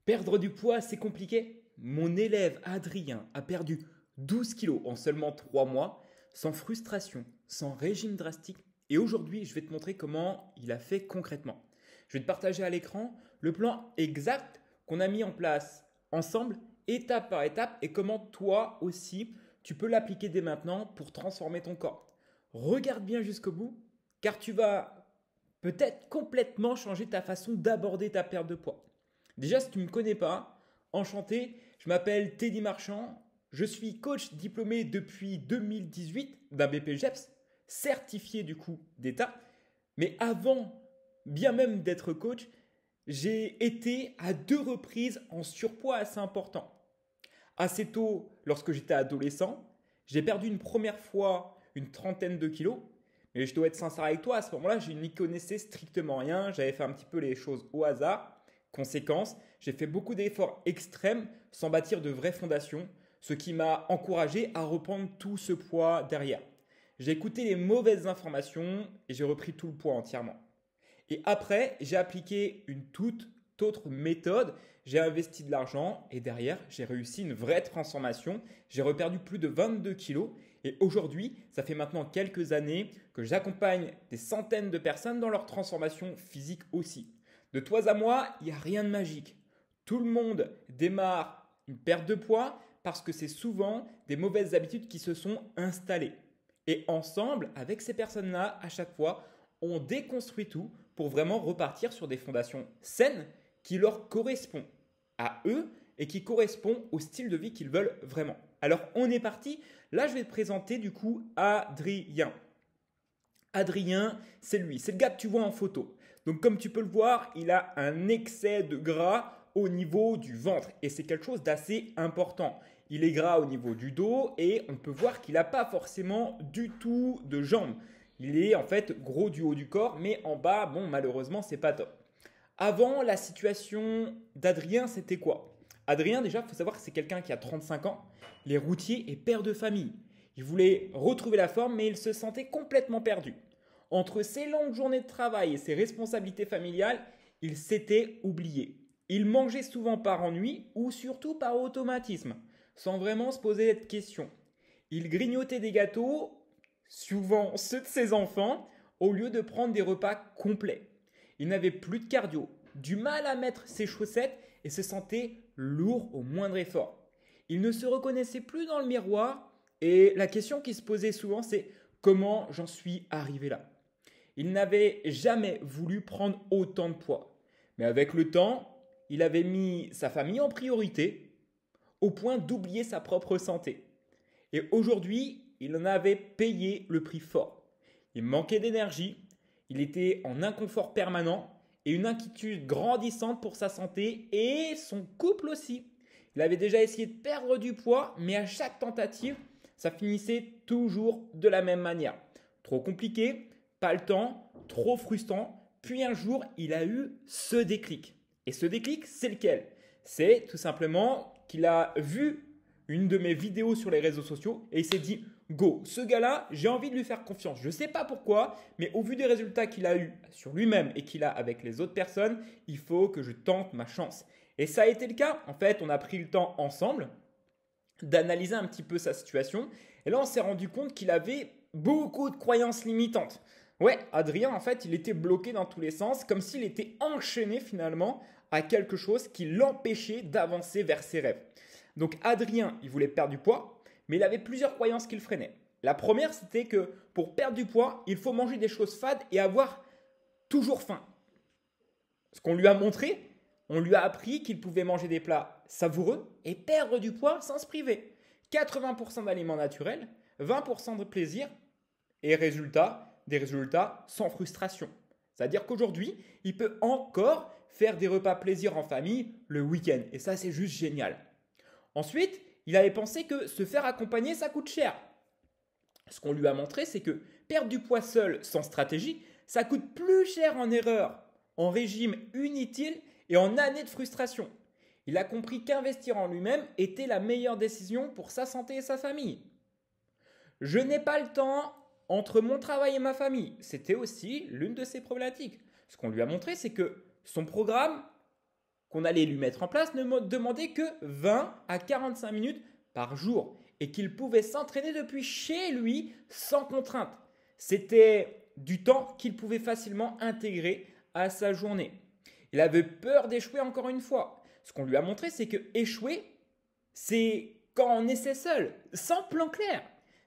Perdre du poids, c'est compliqué. Mon élève Adrien a perdu 12 kilos en seulement 3 mois, sans frustration, sans régime drastique. Et aujourd'hui, je vais te montrer comment il a fait concrètement. Je vais te partager à l'écran le plan exact qu'on a mis en place ensemble, étape par étape, et comment toi aussi, tu peux l'appliquer dès maintenant pour transformer ton corps. Regarde bien jusqu'au bout, car tu vas peut-être complètement changer ta façon d'aborder ta perte de poids. Déjà, si tu ne me connais pas, enchanté, je m'appelle Teddy Marchand, je suis coach diplômé depuis 2018 d'un BPGEPS, certifié du coup d'État. Mais avant, bien même d'être coach, j'ai été à 2 reprises en surpoids assez important. Assez tôt, lorsque j'étais adolescent, j'ai perdu une première fois une trentaine de kilos. Mais je dois être sincère avec toi, à ce moment-là, je n'y connaissais strictement rien. J'avais fait un petit peu les choses au hasard. Conséquence, j'ai fait beaucoup d'efforts extrêmes sans bâtir de vraies fondations, ce qui m'a encouragé à reprendre tout ce poids derrière. J'ai écouté les mauvaises informations et j'ai repris tout le poids entièrement. Et après, j'ai appliqué une toute autre méthode. J'ai investi de l'argent et derrière, j'ai réussi une vraie transformation. J'ai reperdu plus de 22 kilos et aujourd'hui, ça fait maintenant quelques années que j'accompagne des centaines de personnes dans leur transformation physique aussi. De toi à moi, il n'y a rien de magique. Tout le monde démarre une perte de poids parce que c'est souvent des mauvaises habitudes qui se sont installées. Et ensemble, avec ces personnes-là, à chaque fois, on déconstruit tout pour vraiment repartir sur des fondations saines qui leur correspondent à eux et qui correspondent au style de vie qu'ils veulent vraiment. Alors, on est parti. Là, je vais te présenter du coup Adrien. Adrien, c'est lui. C'est le gars que tu vois en photo. Donc, comme tu peux le voir, il a un excès de gras au niveau du ventre et c'est quelque chose d'assez important. Il est gras au niveau du dos et on peut voir qu'il n'a pas forcément du tout de jambes. Il est en fait gros du haut du corps, mais en bas, bon, malheureusement, c'est pas top. Avant, la situation d'Adrien, c'était quoi? Adrien, déjà, il faut savoir que c'est quelqu'un qui a 35 ans, il est routier et père de famille. Il voulait retrouver la forme, mais il se sentait complètement perdu. Entre ses longues journées de travail et ses responsabilités familiales, il s'était oublié. Il mangeait souvent par ennui ou surtout par automatisme, sans vraiment se poser de questions. Il grignotait des gâteaux, souvent ceux de ses enfants, au lieu de prendre des repas complets. Il n'avait plus de cardio, du mal à mettre ses chaussettes et se sentait lourd au moindre effort. Il ne se reconnaissait plus dans le miroir et la question qui se posait souvent c'est comment j'en suis arrivé là. Il n'avait jamais voulu prendre autant de poids. Mais avec le temps, il avait mis sa famille en priorité au point d'oublier sa propre santé. Et aujourd'hui, il en avait payé le prix fort. Il manquait d'énergie, il était en inconfort permanent et une inquiétude grandissante pour sa santé et son couple aussi. Il avait déjà essayé de perdre du poids, mais à chaque tentative, ça finissait toujours de la même manière. Trop compliqué, pas le temps, trop frustrant. Puis un jour, il a eu ce déclic. Et ce déclic, c'est lequel? C'est tout simplement qu'il a vu une de mes vidéos sur les réseaux sociaux et il s'est dit go, ce gars-là, j'ai envie de lui faire confiance. Je ne sais pas pourquoi, mais au vu des résultats qu'il a eu sur lui-même et qu'il a avec les autres personnes, il faut que je tente ma chance. Et ça a été le cas. En fait, on a pris le temps ensemble d'analyser un petit peu sa situation. Et là, on s'est rendu compte qu'il avait beaucoup de croyances limitantes. Ouais, Adrien, en fait, il était bloqué dans tous les sens, comme s'il était enchaîné finalement à quelque chose qui l'empêchait d'avancer vers ses rêves. Donc Adrien, il voulait perdre du poids, mais il avait plusieurs croyances qui le freinaient. La première, c'était que pour perdre du poids, il faut manger des choses fades et avoir toujours faim. Ce qu'on lui a montré, on lui a appris qu'il pouvait manger des plats savoureux et perdre du poids sans se priver. 80% d'aliments naturels, 20% de plaisir et des résultats sans frustration. C'est-à-dire qu'aujourd'hui, il peut encore faire des repas plaisir en famille le week-end. Et ça, c'est juste génial. Ensuite, il avait pensé que se faire accompagner, ça coûte cher. Ce qu'on lui a montré, c'est que perdre du poids seul, sans stratégie, ça coûte plus cher en erreur, en régime inutile et en années de frustration. Il a compris qu'investir en lui-même était la meilleure décision pour sa santé et sa famille. Je n'ai pas le temps entre mon travail et ma famille. C'était aussi l'une de ses problématiques. Ce qu'on lui a montré, c'est que son programme qu'on allait lui mettre en place ne demandait que 20 à 45 minutes par jour et qu'il pouvait s'entraîner depuis chez lui sans contrainte. C'était du temps qu'il pouvait facilement intégrer à sa journée. Il avait peur d'échouer encore une fois. Ce qu'on lui a montré, c'est que échouer, c'est quand on essaie seul, sans plan clair.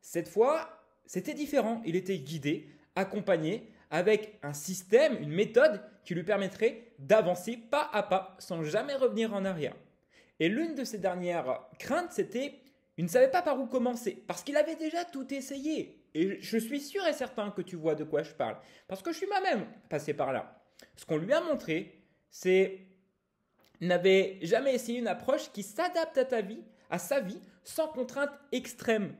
Cette fois, c'était différent. Il était guidé, accompagné, avec un système, une méthode qui lui permettrait d'avancer pas à pas sans jamais revenir en arrière. Et l'une de ses dernières craintes, c'était il ne savait pas par où commencer parce qu'il avait déjà tout essayé. Et je suis sûr et certain que tu vois de quoi je parle parce que je suis moi-même passé par là. Ce qu'on lui a montré, c'est n'avait jamais essayé une approche qui s'adapte à ta vie, à sa vie, sans contrainte extrême.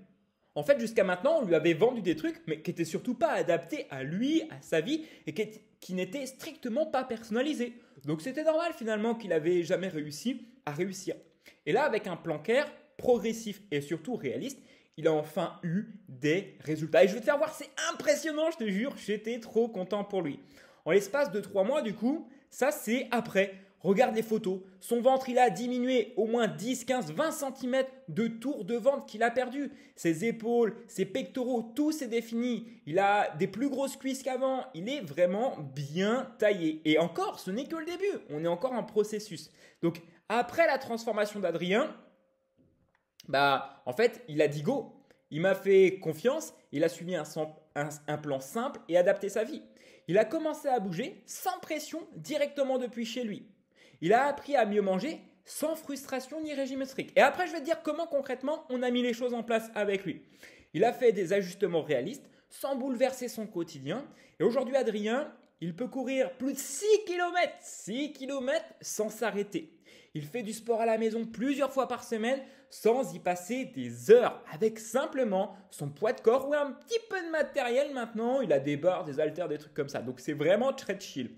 En fait, jusqu'à maintenant, on lui avait vendu des trucs, mais qui n'étaient surtout pas adaptés à lui, à sa vie, et qui n'étaient strictement pas personnalisés. Donc c'était normal finalement qu'il n'avait jamais réussi à réussir. Et là, avec un plan clair, progressif et surtout réaliste, il a enfin eu des résultats. Et je vais te faire voir, c'est impressionnant, je te jure, j'étais trop content pour lui. En l'espace de 3 mois, du coup, ça c'est après. Regarde les photos. Son ventre, il a diminué au moins 10, 15, 20 cm de tour de ventre qu'il a perdu. Ses épaules, ses pectoraux, tout s'est défini. Il a des plus grosses cuisses qu'avant. Il est vraiment bien taillé. Et encore, ce n'est que le début. On est encore en processus. Donc, après la transformation d'Adrien, en fait, il a dit go. Il m'a fait confiance. Il a suivi un plan simple et adapté sa vie. Il a commencé à bouger sans pression directement depuis chez lui. Il a appris à mieux manger sans frustration ni régime strict. Et après, je vais te dire comment concrètement on a mis les choses en place avec lui. Il a fait des ajustements réalistes sans bouleverser son quotidien. Et aujourd'hui, Adrien, il peut courir plus de 6 km sans s'arrêter. Il fait du sport à la maison plusieurs fois par semaine sans y passer des heures avec simplement son poids de corps ou un petit peu de matériel maintenant. Il a des barres, des haltères, des trucs comme ça. Donc c'est vraiment très chill.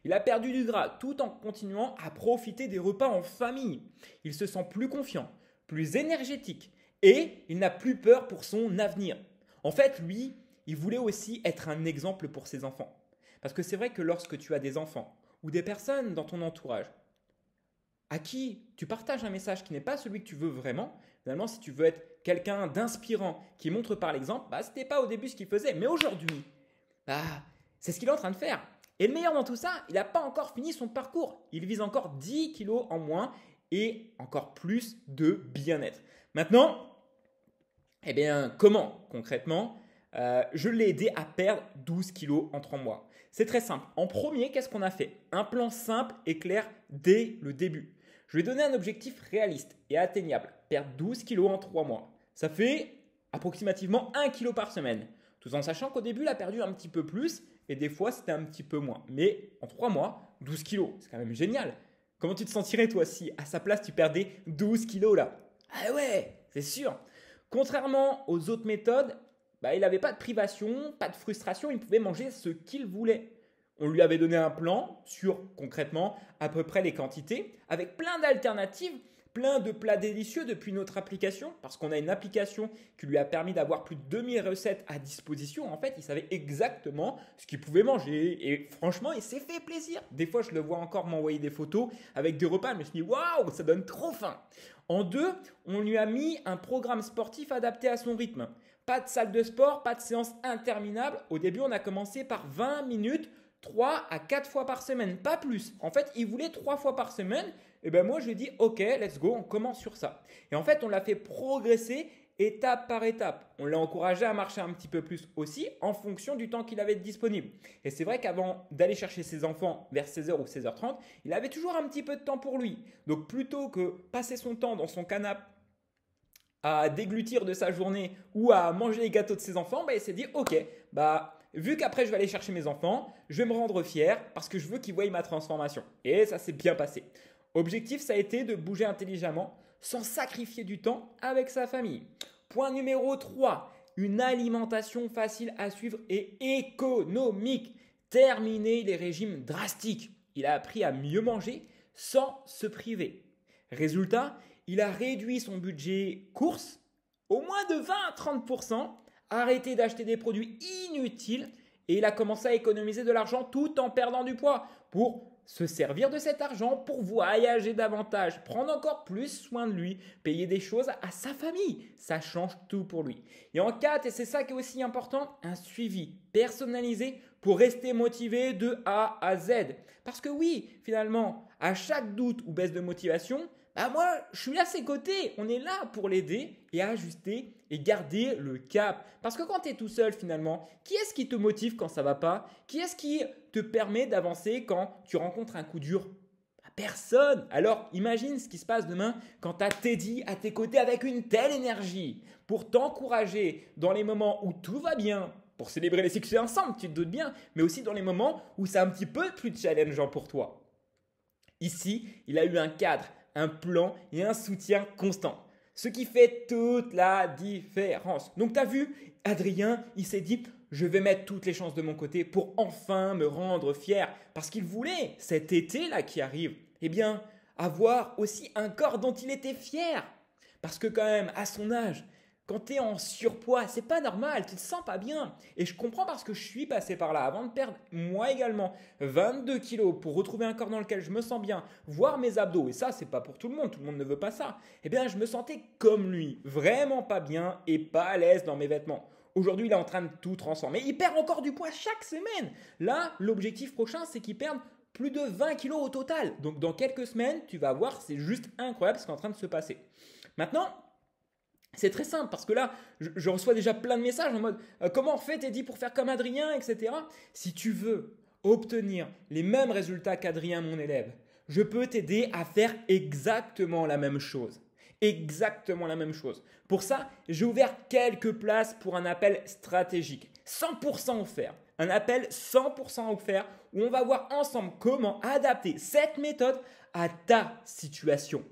Il a perdu du gras tout en continuant à profiter des repas en famille. Il se sent plus confiant, plus énergétique et il n'a plus peur pour son avenir. En fait, lui, il voulait aussi être un exemple pour ses enfants. Parce que c'est vrai que lorsque tu as des enfants ou des personnes dans ton entourage à qui tu partages un message qui n'est pas celui que tu veux vraiment, finalement, si tu veux être quelqu'un d'inspirant qui montre par l'exemple, ce n'était pas au début ce qu'il faisait. Mais aujourd'hui, c'est ce qu'il est en train de faire. Et le meilleur dans tout ça, il n'a pas encore fini son parcours. Il vise encore 10 kilos en moins et encore plus de bien-être. Maintenant, comment concrètement je l'ai aidé à perdre 12 kilos en 3 mois. C'est très simple. En premier, qu'est-ce qu'on a fait? Un plan simple et clair dès le début. Je lui ai donné un objectif réaliste et atteignable. Perdre 12 kilos en 3 mois. Ça fait approximativement 1 kilo par semaine. Tout en sachant qu'au début, il a perdu un petit peu plus et des fois, c'était un petit peu moins. Mais en 3 mois, 12 kilos, c'est quand même génial. Comment tu te sentirais toi si à sa place, tu perdais 12 kilos là? Ah ouais, c'est sûr. Contrairement aux autres méthodes, il n'avait pas de privation, pas de frustration, il pouvait manger ce qu'il voulait. On lui avait donné un plan sur concrètement à peu près les quantités avec plein d'alternatives, plein de plats délicieux depuis notre application parce qu'on a une application qui lui a permis d'avoir plus de 2000 recettes à disposition. En fait, il savait exactement ce qu'il pouvait manger et franchement, il s'est fait plaisir. Des fois, je le vois encore m'envoyer des photos avec des repas, mais je me suis dit waouh, ça donne trop faim. En 2, on lui a mis un programme sportif adapté à son rythme. Pas de salle de sport, pas de séance interminable. Au début, on a commencé par 20 minutes, 3 à 4 fois par semaine, pas plus. En fait, il voulait 3 fois par semaine. Et moi, je lui ai dit, OK, let's go, on commence sur ça. Et en fait, on l'a fait progresser étape par étape. On l'a encouragé à marcher un petit peu plus aussi en fonction du temps qu'il avait disponible. Et c'est vrai qu'avant d'aller chercher ses enfants vers 16h ou 16h30, il avait toujours un petit peu de temps pour lui. Donc, plutôt que passer son temps dans son canapé à déglutir de sa journée ou à manger les gâteaux de ses enfants, il s'est dit, OK, vu qu'après je vais aller chercher mes enfants, je vais me rendre fier parce que je veux qu'ils voient ma transformation. Et ça s'est bien passé. Objectif, ça a été de bouger intelligemment sans sacrifier du temps avec sa famille. Point numéro 3, une alimentation facile à suivre et économique. Terminer les régimes drastiques. Il a appris à mieux manger sans se priver. Résultat, il a réduit son budget course au moins de 20 à 30%, arrêté d'acheter des produits inutiles et il a commencé à économiser de l'argent tout en perdant du poids pour se servir de cet argent pour voyager davantage, prendre encore plus soin de lui, payer des choses à sa famille. Ça change tout pour lui. Et en 4, et c'est ça qui est aussi important, un suivi personnalisé pour rester motivé de A à Z. Parce que oui, finalement, à chaque doute ou baisse de motivation, moi, je suis à ses côtés. On est là pour l'aider et ajuster et garder le cap. Parce que quand tu es tout seul, finalement, qui est-ce qui te motive quand ça va pas? Qui est-ce qui te permet d'avancer quand tu rencontres un coup dur? Personne. Alors, imagine ce qui se passe demain quand tu as Teddy à tes côtés avec une telle énergie pour t'encourager dans les moments où tout va bien, pour célébrer les succès ensemble, tu te doutes bien, mais aussi dans les moments où c'est un petit peu plus challengeant pour toi. Ici, il a eu un cadre, un plan et un soutien constant. Ce qui fait toute la différence. Donc tu as vu, Adrien, il s'est dit, je vais mettre toutes les chances de mon côté pour enfin me rendre fier. Parce qu'il voulait, cet été-là qui arrive, avoir aussi un corps dont il était fier. Parce que quand même, à son âge, quand tu es en surpoids, c'est pas normal, tu te sens pas bien. Et je comprends parce que je suis passé par là avant de perdre, moi également, 22 kilos pour retrouver un corps dans lequel je me sens bien, voir mes abdos. Et ça, c'est pas pour tout le monde ne veut pas ça. Je me sentais comme lui, vraiment pas bien et pas à l'aise dans mes vêtements. Aujourd'hui, il est en train de tout transformer. Il perd encore du poids chaque semaine. Là, l'objectif prochain, c'est qu'il perde plus de 20 kilos au total. Donc, dans quelques semaines, tu vas voir, c'est juste incroyable ce qui est en train de se passer. Maintenant, c'est très simple parce que là, je reçois déjà plein de messages en mode comment on fait Teddy pour faire comme Adrien, etc. Si tu veux obtenir les mêmes résultats qu'Adrien, mon élève, je peux t'aider à faire exactement la même chose. Exactement la même chose. Pour ça, j'ai ouvert quelques places pour un appel stratégique, 100% offert. Un appel 100% offert où on va voir ensemble comment adapter cette méthode à ta situation.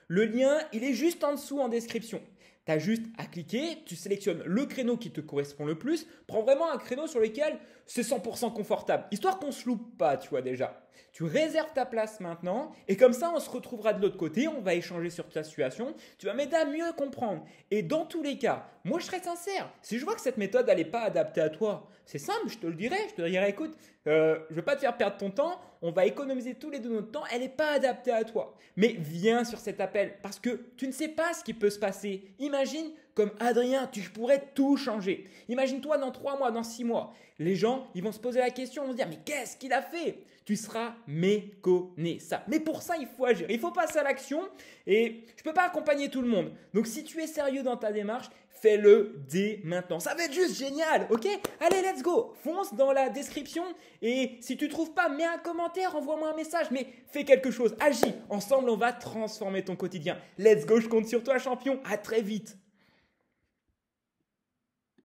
Le lien, il est juste en dessous en description. Tu as juste à cliquer, tu sélectionnes le créneau qui te correspond le plus. Prends vraiment un créneau sur lequel c'est 100% confortable, histoire qu'on ne se loupe pas, tu vois déjà. Tu réserves ta place maintenant et comme ça, on se retrouvera de l'autre côté, on va échanger sur ta situation. Tu vas m'aider à mieux comprendre. Et dans tous les cas, moi, je serai sincère. Si je vois que cette méthode, elle n'est pas adaptée à toi, c'est simple, je te le dirai. Je te dirai, écoute, je ne vais pas te faire perdre ton temps. On va économiser tous les deux notre temps. Elle n'est pas adaptée à toi. Mais viens sur cet appel parce que tu ne sais pas ce qui peut se passer. Imagine comme Adrien, tu pourrais tout changer. Imagine-toi dans 3 mois, dans 6 mois. Les gens, ils vont se poser la question, ils vont se dire, mais qu'est-ce qu'il a fait? Tu seras méconnaissable. Mais pour ça, il faut agir. Il faut passer à l'action et je ne peux pas accompagner tout le monde. Donc, si tu es sérieux dans ta démarche, fais-le dès maintenant. Ça va être juste génial, ok? Allez, let's go. Fonce dans la description et si tu ne trouves pas, mets un commentaire, envoie-moi un message, mais fais quelque chose, agis. Ensemble, on va transformer ton quotidien. Let's go, je compte sur toi, champion. À très vite.